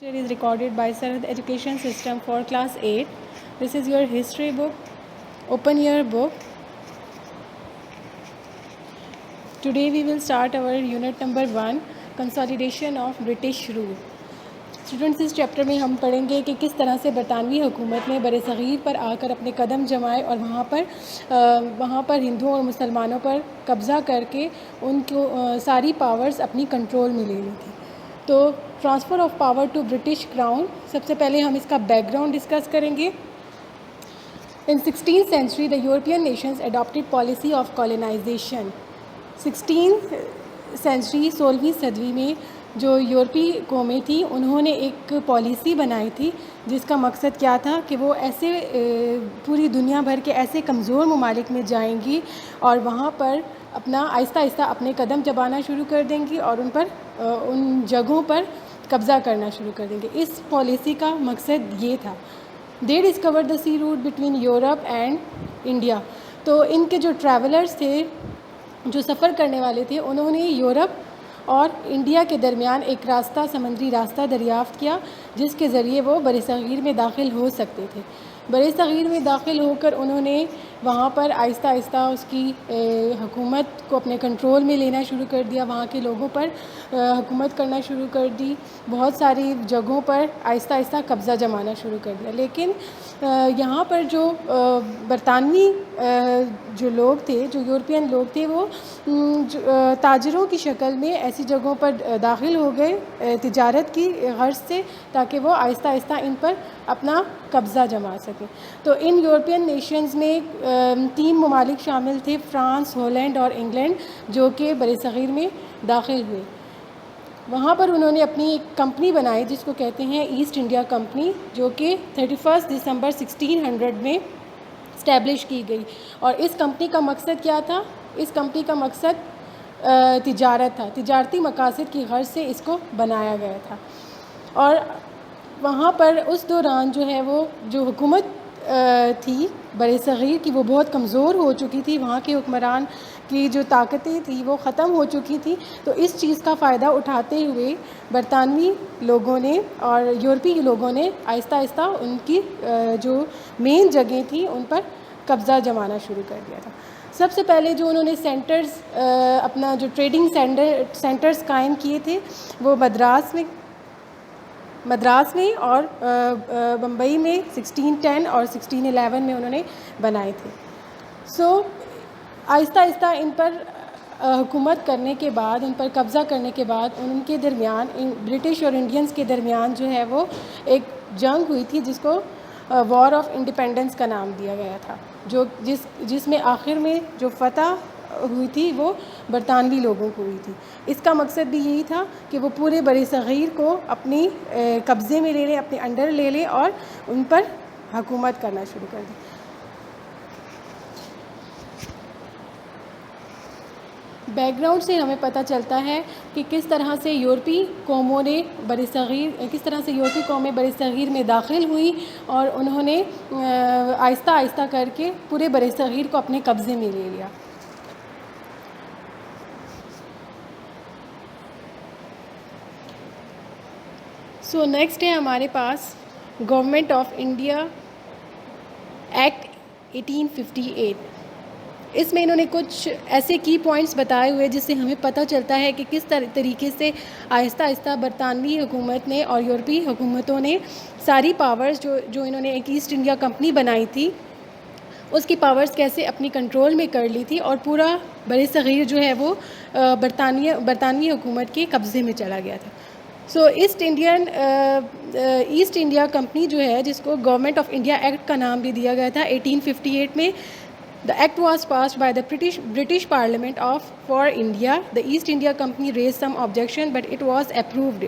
Is recorded by Sarad Education System for Class 8. This is your history book. Open your book. Today we will start our unit number 1, Consolidation of British Rule. Students اس chapter میں ہم پڑھیں گے کہ کس طرح سے برطانوی حکومت نے بر صغیر پر آ کر اپنے قدم جمائے اور وہاں پر ہندوؤں اور مسلمانوں پر قبضہ کر کے ان کو ساری پاورز اپنی کنٹرول میں لے لی تھی. تو transfer of power to British crown, سب سے پہلے ہم اس کا بیک گراؤنڈ ڈسکس کریں گے. ان 16th century the European nations adopted policy of colonization. 16th century 16ویں صدی میں جو یورپی قومیں تھیں انہوں نے ایک پالیسی بنائی تھی جس کا مقصد کیا تھا کہ وہ ایسے پوری دنیا بھر کے ایسے کمزور ممالک میں جائیں گی اور وہاں پر اپنا آہستہ آہستہ اپنے قدم جمانا شروع کر دیں گی اور ان جگہوں پر قبضہ کرنا شروع کر دیں گے. اس پالیسی کا مقصد یہ تھا. They discover the sea route between Europe and India. تو ان کے جو ٹریولرز تھے، جو سفر کرنے والے تھے، انہوں نے یورپ اور انڈیا کے درمیان ایک راستہ، سمندری راستہ دریافت کیا جس کے ذریعے وہ بر صغیر میں داخل ہو سکتے تھے. بر صغیر میں داخل ہو کر انہوں نے وہاں پر آہستہ آہستہ اس کی حکومت کو اپنے کنٹرول میں لینا شروع کر دیا، وہاں کے لوگوں پر حکومت کرنا شروع کر دی، بہت ساری جگہوں پر آہستہ آہستہ قبضہ جمانا شروع کر دیا. لیکن یہاں پر جو برطانوی جو لوگ تھے، جو یورپین لوگ تھے، وہ تاجروں کی شکل میں ایسی جگہوں پر داخل ہو گئے تجارت کی غرض سے، تاکہ وہ آہستہ آہستہ ان پر اپنا قبضہ جما سکیں. تو ان یورپین نیشنز میں 3 ممالک شامل تھے، فرانس، ہالینڈ اور انگلینڈ، جو کہ بر صغیر میں داخل ہوئے. وہاں پر انہوں نے اپنی ایک کمپنی بنائی جس کو کہتے ہیں ایسٹ انڈیا کمپنی، جو کہ 31 دسمبر 1600 میں اسٹیبلش کی گئی. اور اس کمپنی کا مقصد کیا تھا؟ اس کمپنی کا مقصد تجارت تھا، تجارتی مقاصد کی غرض سے اس کو بنایا گیا تھا. اور وہاں پر اس دوران جو ہے وہ جو حکومت تھی بر صغیر کی، وہ بہت کمزور ہو چکی تھی، وہاں کے حکمران کی جو طاقتیں تھیں وہ ختم ہو چکی تھیں. تو اس چیز کا فائدہ اٹھاتے ہوئے برطانوی لوگوں نے اور یورپی لوگوں نے آہستہ آہستہ ان کی جو مین جگہیں تھیں ان پر قبضہ جمانا شروع کر دیا تھا. سب سے پہلے جو انہوں نے سینٹرز، اپنا جو ٹریڈنگ سینٹرز قائم کیے تھے، وہ مدراس میں اور بمبئی میں 1610 اور 1611 میں انہوں نے بنائے تھے. آہستہ آہستہ ان پر حکومت کرنے کے بعد، ان پر قبضہ کرنے کے بعد، ان کے درمیان، برٹش اور انڈینز کے درمیان جو ہے وہ ایک جنگ ہوئی تھی جس کو وار آف انڈیپینڈنس کا نام دیا گیا تھا، جس میں آخر میں جو فتح ہوئی تھی وہ برطانوی لوگوں کو ہوئی تھی. اس کا مقصد بھی یہی تھا کہ وہ پورے بر صغیر کو اپنی قبضے میں لے لیں، اپنے انڈر لے لیں اور ان پر حکومت کرنا شروع کر دیں. بیک گراؤنڈ سے ہمیں پتہ چلتا ہے کہ کس طرح سے یورپی قومیں بر صغیر میں داخل ہوئی اور انہوں نے آہستہ آہستہ کر کے پورے بر صغیر کو اپنے قبضے میں لے لیا. نیکسٹ ہے ہمارے پاس گورنمنٹ آف انڈیا ایکٹ 1858. اس میں انہوں نے کچھ ایسے کی پوائنٹس بتائے ہوئے جس سے ہمیں پتہ چلتا ہے کہ کس طریقے سے آہستہ آہستہ برطانوی حکومت نے اور یورپی حکومتوں نے ساری پاورز جو انہوں نے ایک ایسٹ انڈیا کمپنی بنائی تھی، اس کی پاورز کیسے اپنی کنٹرول میں کر لی تھی اور پورا بر صغیر جو ہے وہ برطانوی حکومت کے قبضے میں چلا گیا تھا. ایسٹ انڈیا کمپنی جو ہے، جس کو گورنمنٹ آف انڈیا ایکٹ کا نام بھی دیا گیا تھا 1858 میں. The act was passed by the British Parliament for India. The East India Company raised some objection, but it was approved.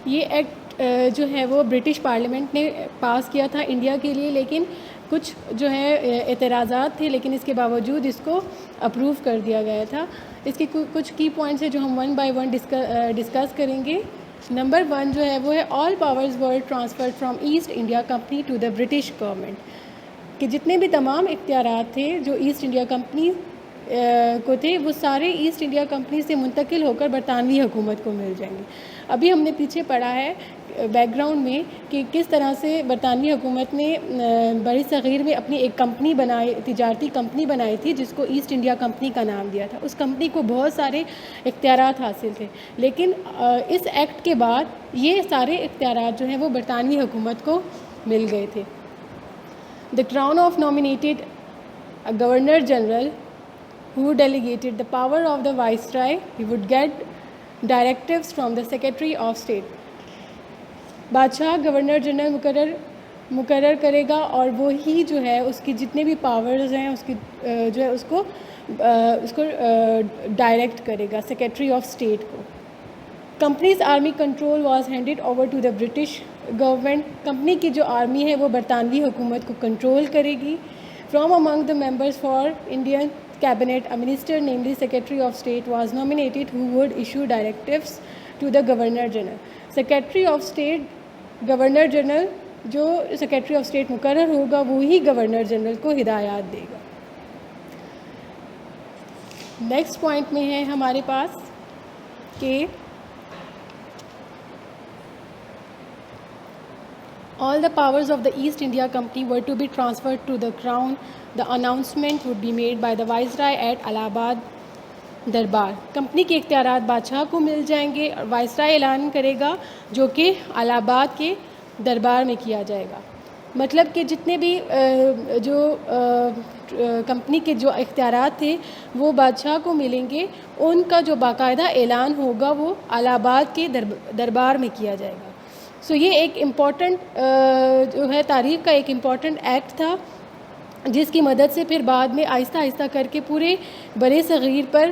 یہ ایکٹ جو ہے وہ برٹش پارلیمنٹ نے پاس کیا تھا انڈیا کے لیے، لیکن کچھ جو ہے اعتراضات تھے، لیکن اس کے باوجود اس کو اپروو کر دیا گیا تھا. اس کے کچھ کی پوائنٹس ہیں جو ہم 1 by 1 ڈسکس کریں گے. نمبر 1 جو ہے وہ ہے all powers were transferred from East India Company to the British government. کہ جتنے بھی تمام اختیارات تھے جو ایسٹ انڈیا کمپنی کو تھے وہ سارے ایسٹ انڈیا کمپنی سے منتقل ہو کر برطانوی حکومت کو مل جائیں گے. ابھی ہم نے پیچھے پڑھا ہے بیک گراؤنڈ میں کہ کس طرح سے برطانوی حکومت نے بر صغیر میں اپنی ایک کمپنی بنائی, تجارتی کمپنی بنائی تھی جس کو ایسٹ انڈیا کمپنی کا نام دیا تھا. اس کمپنی کو بہت سارے اختیارات حاصل تھے, لیکن اس ایکٹ کے بعد یہ سارے اختیارات جو ہیں وہ برطانوی حکومت کو مل گئے تھے. The Crown of nominated a Governor General who delegated the power of the Viceroy. He would get directives from the Secretary of State. بادشاہ گورنر جنرل مقرر کرے گا اور وہی جو ہے اس کی جتنے بھی پاورز ہیں اس کی جو ہے اس کو ڈائریکٹ کرے گا سیکرٹری آف اسٹیٹ کو. Company's army control was handed over to the British government. Company کی جو آرمی ہے وہ برطانوی حکومت کو کنٹرول کرے گی. From among the members for Indian cabinet a minister namely Secretary of State was nominated who would issue directives to the Governor General. Secretary of State, governor general جو سیکرٹری آف اسٹیٹ مقرر ہوگا وہی governor general کو ہدایات دے گا. Next point میں ہے ہمارے پاس کہ all the powers of the East India Company were to be transferred to the Crown. The announcement would be made by the Viceroy at Allahabad دربار. کمپنی کے اختیارات بادشاہ کو مل جائیں گے اور وائسرائے اعلان کرے گا جو کہ الہ آباد کے دربار میں کیا جائے گا. مطلب کہ جتنے بھی جو کمپنی کے جو اختیارات تھے وہ بادشاہ کو ملیں گے, ان کا جو باقاعدہ اعلان ہوگا وہ الہ آباد کے دربار میں کیا جائے گا. سو یہ ایک امپورٹنٹ جو ہے تاریخ کا ایک امپورٹنٹ ایکٹ تھا جس کی مدد سے پھر بعد میں آہستہ آہستہ کر کے پورے بر صغیر پر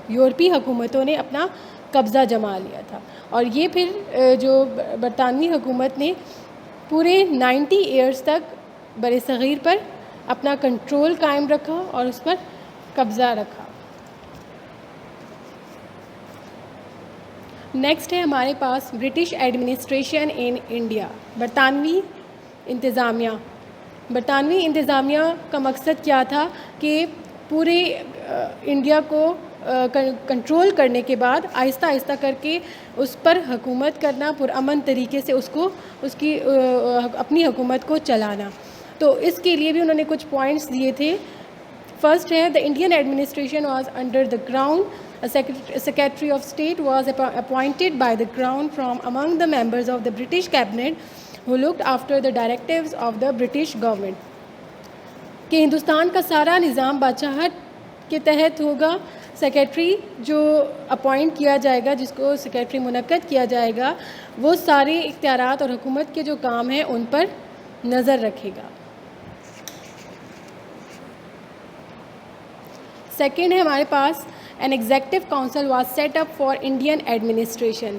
یورپی حکومتوں نے اپنا قبضہ جما لیا تھا. اور یہ پھر جو برطانوی حکومت نے پورے 90 ایئرز تک بر صغیر پر اپنا کنٹرول قائم رکھا اور اس پر قبضہ رکھا. نیکسٹ ہے ہمارے پاس برٹش ایڈمنسٹریشن ان انڈیا. برطانوی انتظامیہ. برطانوی انتظامیہ کا مقصد کیا تھا کہ پورے انڈیا کو کنٹرول کرنے کے بعد آہستہ آہستہ کر کے اس پر حکومت کرنا, پرامن طریقے سے اس کی اپنی حکومت کو چلانا. تو اس کے لیے بھی انہوں نے کچھ پوائنٹس دیے تھے. فرسٹ ہے the Indian administration was under the crown. Secretary of State was appointed by the Crown from among the members of the British Cabinet who looked after the directives of the British government. کہ ہندوستان کا سارا نظام بادشاہت کے تحت ہوگا. Secretary جو appoint کیا جائے گا, جس کو سیکرٹری منعقد کیا جائے گا, وہ سارے اختیارات اور حکومت کے جو کام ہیں ان پر نظر رکھے گا. سیکنڈ ہے ہمارے پاس an executive council was set up for Indian administration.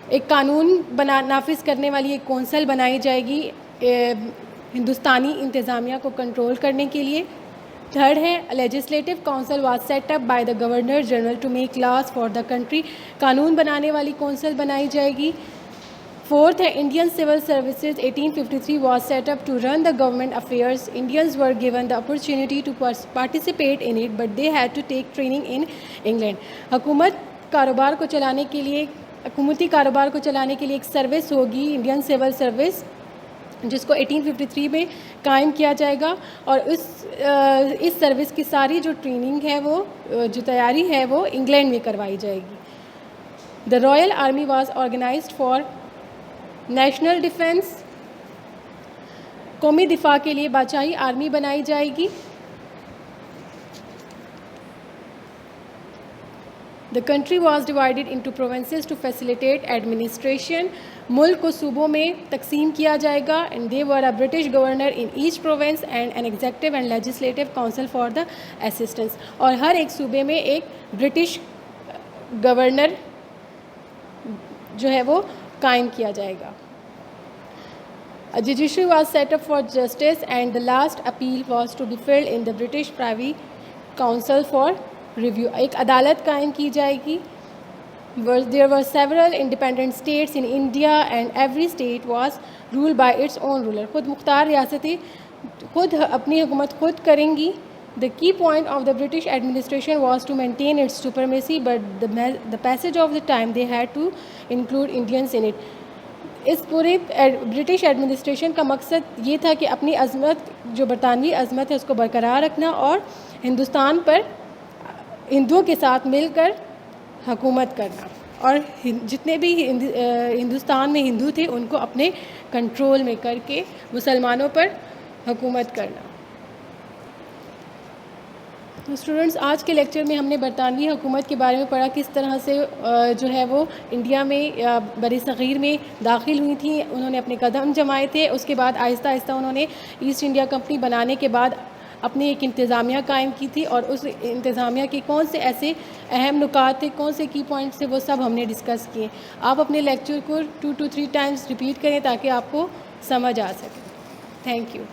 ایک قانون نافذ کرنے والی ایک کونسل بنائی جائے گی ہندوستانی انتظامیہ کو کنٹرول کرنے کے لیے. تھرڈ ہے legislative council was set up by the governor general to make laws for the country. قانون بنانے والی کونسل بنائی جائے گی. فورتھ ہے Indian civil services 1853 was set up to run the government affairs. Indians were given the opportunity to participate in it but they had to take training in England. حکومتی کاروبار کو چلانے کے لیے ایک سروس ہوگی, انڈین سول سروس, جس کو 1853 میں قائم کیا جائے گا. اور اس سروس کی ساری جو ٹریننگ ہے وہ جو تیاری ہے وہ انگلینڈ میں کروائی جائے گی. The royal army was organised for national defence. قومی دفاع کے لیے بادشاہی آرمی بنائی جائے گی. The country was divided into provinces to facilitate administration. ملک کو صوبوں میں تقسیم کیا جائے گا. And they were a British governor in each province and an executive and legislative council for the assistance. اور ہر ایک صوبے میں ایک برٹش گورنر جو ہے وہ قائم کیا جائے گا. A judiciary was set up for justice and the last appeal was to be filed in the British Privy Council for review. ایک عدالت قائم کی جائے گی. There were several independent states in India and every state was ruled by its own ruler. خود مختار ریاستیں خود اپنی حکومت خود کریں گی The key point of the British administration was to maintain its supremacy, but the passage of the time they had to include Indians in it. اس پورے British administration کا مقصد یہ تھا کہ اپنی عظمت جو برطانوی عظمت ہے اس کو برقرار رکھنا اور ہندوستان پر ہندوؤں کے ساتھ مل کر حکومت کرنا، اور جتنے بھی ہندوستان میں ہندو تھے ان کو اپنے کنٹرول میں کر کے مسلمانوں پر حکومت کرنا۔ تو اسٹوڈنٹس، آج کے لیکچر میں ہم نے برطانوی حکومت کے بارے میں پڑھا، کس طرح سے جو ہے وہ انڈیا میں بر صغیر میں داخل ہوئی تھیں، انہوں نے اپنے قدم جمائے تھے، اس کے بعد آہستہ آہستہ انہوں نے ایسٹ انڈیا کمپنی بنانے کے بعد اپنی ایک انتظامیہ قائم کی تھی، اور اس انتظامیہ کے کون سے ایسے اہم نکات تھے، کون سے کی پوائنٹس تھے، وہ سب ہم نے ڈسکس کیے۔ آپ اپنے لیکچر کو 2 to 3 ٹائمز ریپیٹ کریں تاکہ آپ کو سمجھ آ سکے۔ Thank you.